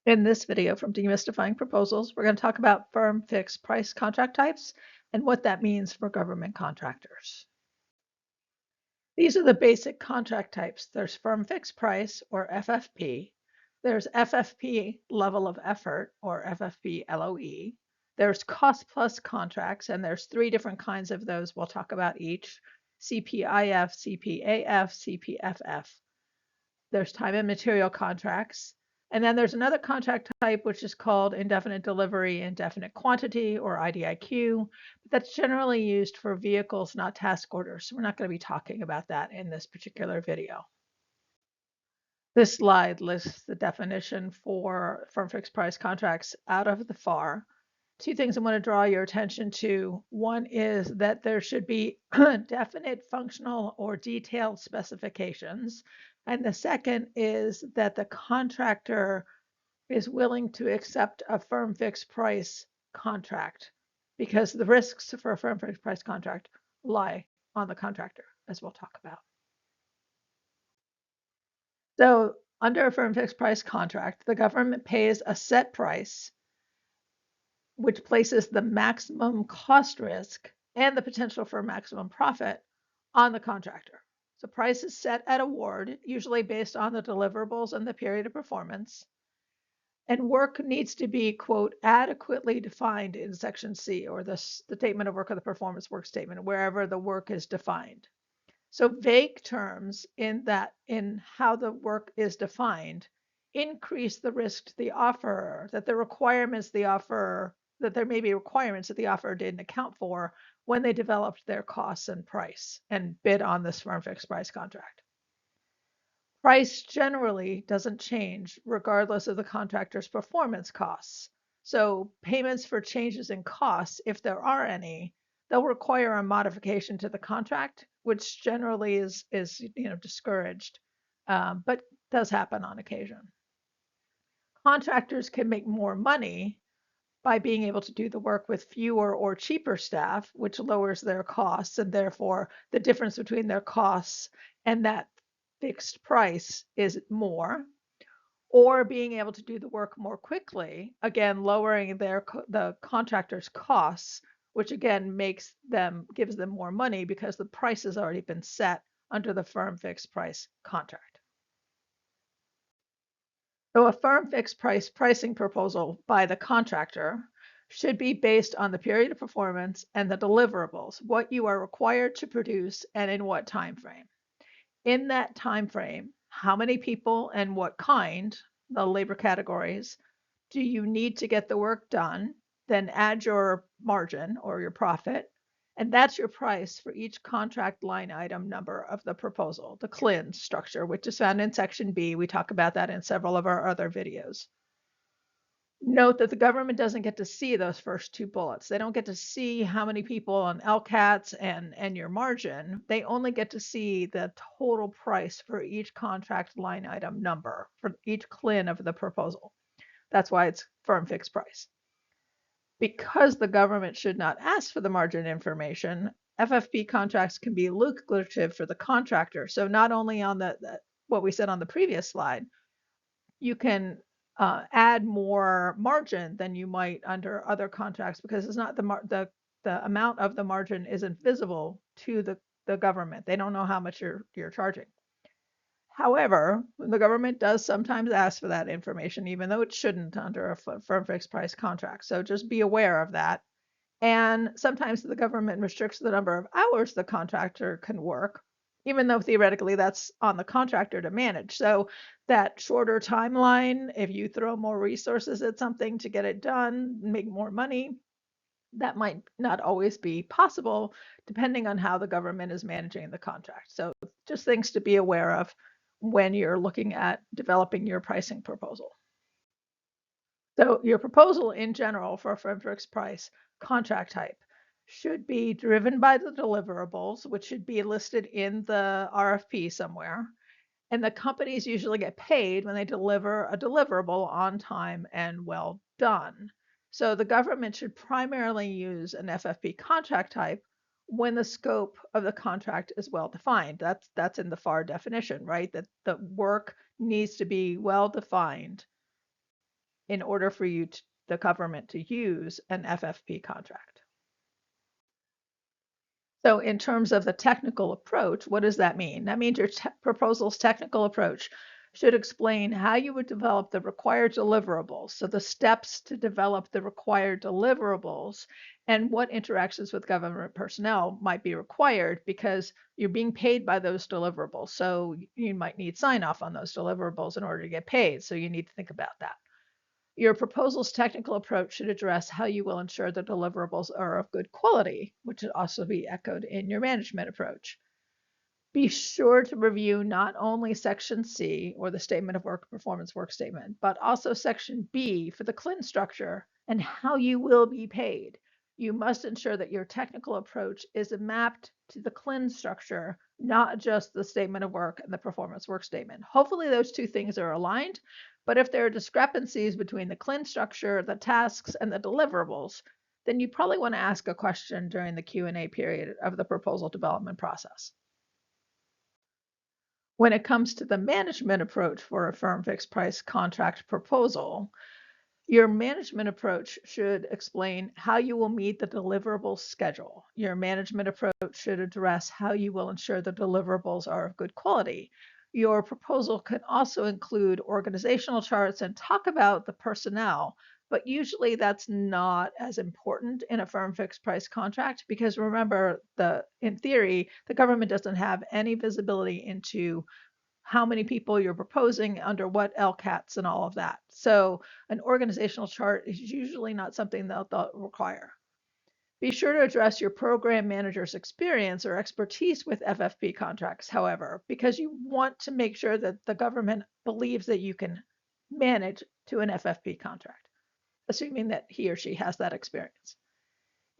In this video from Demystifying Proposals, we're going to talk about firm fixed price contract types and what that means for government contractors. These are the basic contract types. There's firm fixed price, or FFP. There's FFP level of effort, or FFP LOE. There's cost plus contracts, and there's three different kinds of those. We'll talk about each: CPIF, CPAF, CPFF. There's time and material contracts. And then there's another contract type, which is called indefinite delivery, indefinite quantity, or IDIQ. But that's generally used for vehicles, not task orders. So we're not going to be talking about that in this particular video. This slide lists the definition for firm fixed price contracts out of the FAR. Two things I want to draw your attention to. One is that there should be definite functional or detailed specifications. And the second is that the contractor is willing to accept a firm fixed price contract, because the risks for a firm fixed price contract lie on the contractor, as we'll talk about. So under a firm fixed price contract, the government pays a set price, which places the maximum cost risk and the potential for maximum profit on the contractor. So price is set at award, usually based on the deliverables and the period of performance. And work needs to be, quote, adequately defined in Section C, or the statement of work of the performance work statement, wherever the work is defined. So vague terms in how the work is defined increase the risk to the offerer that there may be requirements that the offerer didn't account for when they developed their costs and price and bid on this firm fixed price contract. Price generally doesn't change regardless of the contractor's performance costs. So payments for changes in costs, if there are any, they'll require a modification to the contract, which generally is discouraged, but does happen on occasion. Contractors can make more money by being able to do the work with fewer or cheaper staff, which lowers their costs, and therefore the difference between their costs and that fixed price is more, or being able to do the work more quickly, again lowering the contractor's costs, which again gives them more money because the price has already been set under the firm fixed price contract. So a firm fixed price pricing proposal by the contractor should be based on the period of performance and the deliverables, what you are required to produce and in what time frame. In that time frame, how many people and what kind, the labor categories, do you need to get the work done? Then add your margin or your profit, and that's your price for each contract line item number of the proposal, the CLIN structure, which is found in Section B. We talk about that in several of our other videos. Note that the government doesn't get to see those first two bullets. They don't get to see how many people on LCATs and your margin. They only get to see the total price for each contract line item number for each CLIN of the proposal. That's why it's firm fixed price. Because the government should not ask for the margin information, FFP contracts can be lucrative for the contractor. So not only on what we said on the previous slide, you can add more margin than you might under other contracts, because it's not the amount of the margin isn't visible to the government. They don't know how much you're charging. However, the government does sometimes ask for that information, even though it shouldn't under a firm fixed price contract. So just be aware of that. And sometimes the government restricts the number of hours the contractor can work, even though theoretically that's on the contractor to manage. So that shorter timeline, if you throw more resources at something to get it done, make more money, that might not always be possible depending on how the government is managing the contract. So just things to be aware of when you're looking at developing your pricing proposal. So your proposal in general for a firm fixed price contract type should be driven by the deliverables, which should be listed in the RFP somewhere. And the companies usually get paid when they deliver a deliverable on time and well done. So the government should primarily use an FFP contract type when the scope of the contract is well defined. That's in the FAR definition, right? That the work needs to be well defined in order for the government to use an FFP contract. So in terms of the technical approach, what does that mean? That means your proposal's technical approach should explain how you would develop the required deliverables, so the steps to develop the required deliverables, and what interactions with government personnel might be required because you're being paid by those deliverables. So you might need sign off on those deliverables in order to get paid. So you need to think about that. Your proposal's technical approach should address how you will ensure the deliverables are of good quality, which should also be echoed in your management approach. Be sure to review not only Section C, or the Statement of Work Performance Work Statement, but also Section B for the CLIN structure and how you will be paid. You must ensure that your technical approach is mapped to the CLIN structure, not just the Statement of Work and the Performance Work Statement. Hopefully those two things are aligned, but if there are discrepancies between the CLIN structure, the tasks, and the deliverables, then you probably want to ask a question during the Q&A period of the proposal development process. When it comes to the management approach for a firm fixed price contract proposal, your management approach should explain how you will meet the deliverable schedule. Your management approach should address how you will ensure the deliverables are of good quality. Your proposal can also include organizational charts and talk about the personnel, but usually that's not as important in a firm fixed price contract because remember, in theory, the government doesn't have any visibility into how many people you're proposing under what LCATs and all of that. So an organizational chart is usually not something that they'll require. Be sure to address your program manager's experience or expertise with FFP contracts, however, because you want to make sure that the government believes that you can manage to an FFP contract, assuming that he or she has that experience.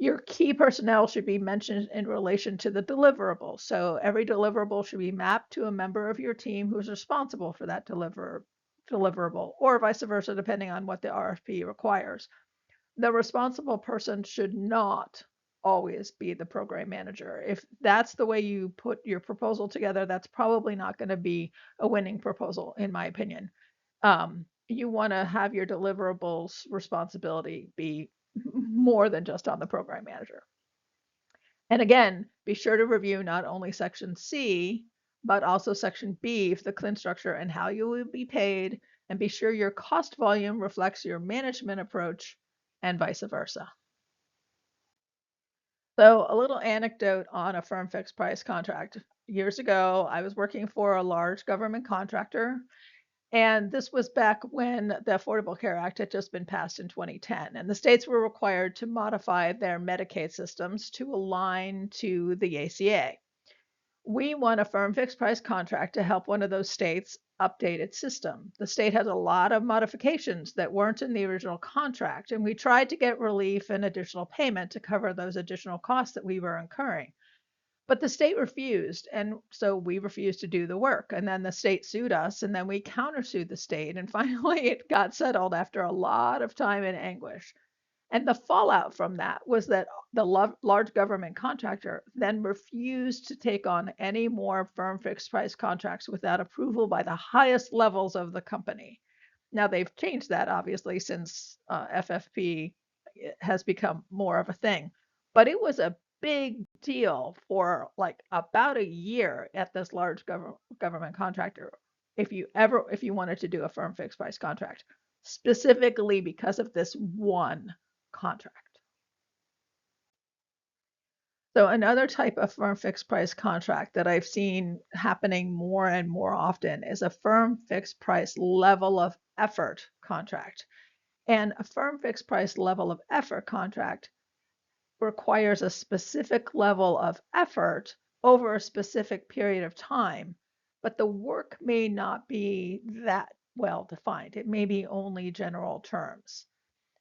Your key personnel should be mentioned in relation to the deliverable. So every deliverable should be mapped to a member of your team who's responsible for that deliverable, or vice versa, depending on what the RFP requires. The responsible person should not always be the program manager. If that's the way you put your proposal together, that's probably not going to be a winning proposal, in my opinion. You want to have your deliverables responsibility be more than just on the program manager. And again, be sure to review not only Section C, but also Section B for the CLIN structure and how you will be paid, and be sure your cost volume reflects your management approach and vice versa. So a little anecdote on a firm fixed price contract. Years ago, I was working for a large government contractor. And this was back when the Affordable Care Act had just been passed in 2010. And the states were required to modify their Medicaid systems to align to the ACA. We won a firm fixed price contract to help one of those states update its system. The state had a lot of modifications that weren't in the original contract, and we tried to get relief and additional payment to cover those additional costs that we were incurring. But the state refused, and so we refused to do the work. And then the state sued us, and then we countersued the state, and finally it got settled after a lot of time and anguish. And the fallout from that was that the large government contractor then refused to take on any more firm fixed price contracts without approval by the highest levels of the company. Now they've changed that obviously since FFP has become more of a thing, but it was a big deal for like about a year at this large government contractor if you wanted to do a firm fixed price contract, specifically because of this one contract. So another type of firm fixed price contract that I've seen happening more and more often is a firm fixed price level of effort contract. And a firm fixed price level of effort contract requires a specific level of effort over a specific period of time, but the work may not be that well defined. It may be only general terms.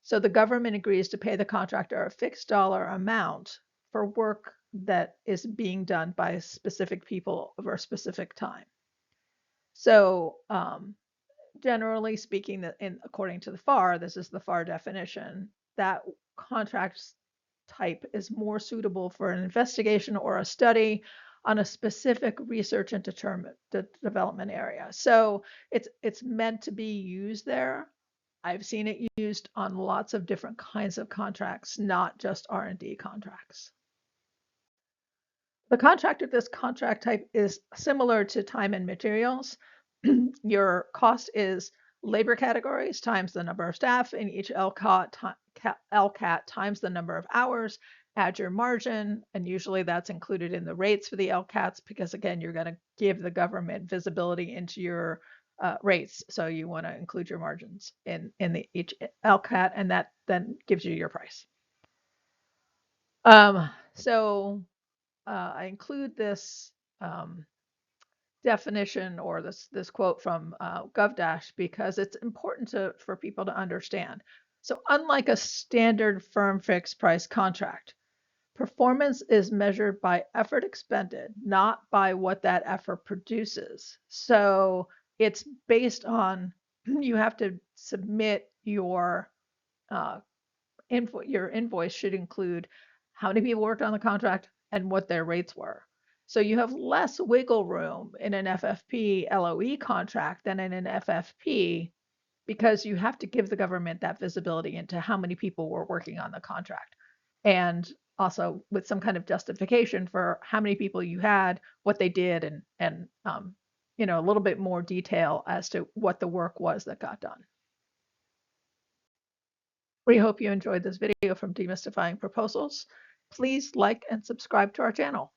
So the government agrees to pay the contractor a fixed dollar amount for work that is being done by specific people over a specific time. So generally speaking, according to the FAR, this is the FAR definition, that contracts type is more suitable for an investigation or a study on a specific research and development area. So it's meant to be used there, I've seen it used on lots of different kinds of contracts, not just R&D contracts. The contract of this contract type is similar to time and materials. Your cost is labor categories times the number of staff in each LCAT times the number of hours, add your margin, and usually that's included in the rates for the LCATs because again, you're going to give the government visibility into your rates. So you want to include your margins in each LCAT, and that then gives you your price. So I include this definition or this quote from GovDash because it's important for people to understand. So unlike a standard firm fixed price contract, performance is measured by effort expended, not by what that effort produces. So it's based on you have to submit your your invoice should include how many people worked on the contract and what their rates were. So you have less wiggle room in an FFP LOE contract than in an FFP because you have to give the government that visibility into how many people were working on the contract. And also with some kind of justification for how many people you had, what they did, and a little bit more detail as to what the work was that got done. We hope you enjoyed this video from Demystifying Proposals. Please like and subscribe to our channel.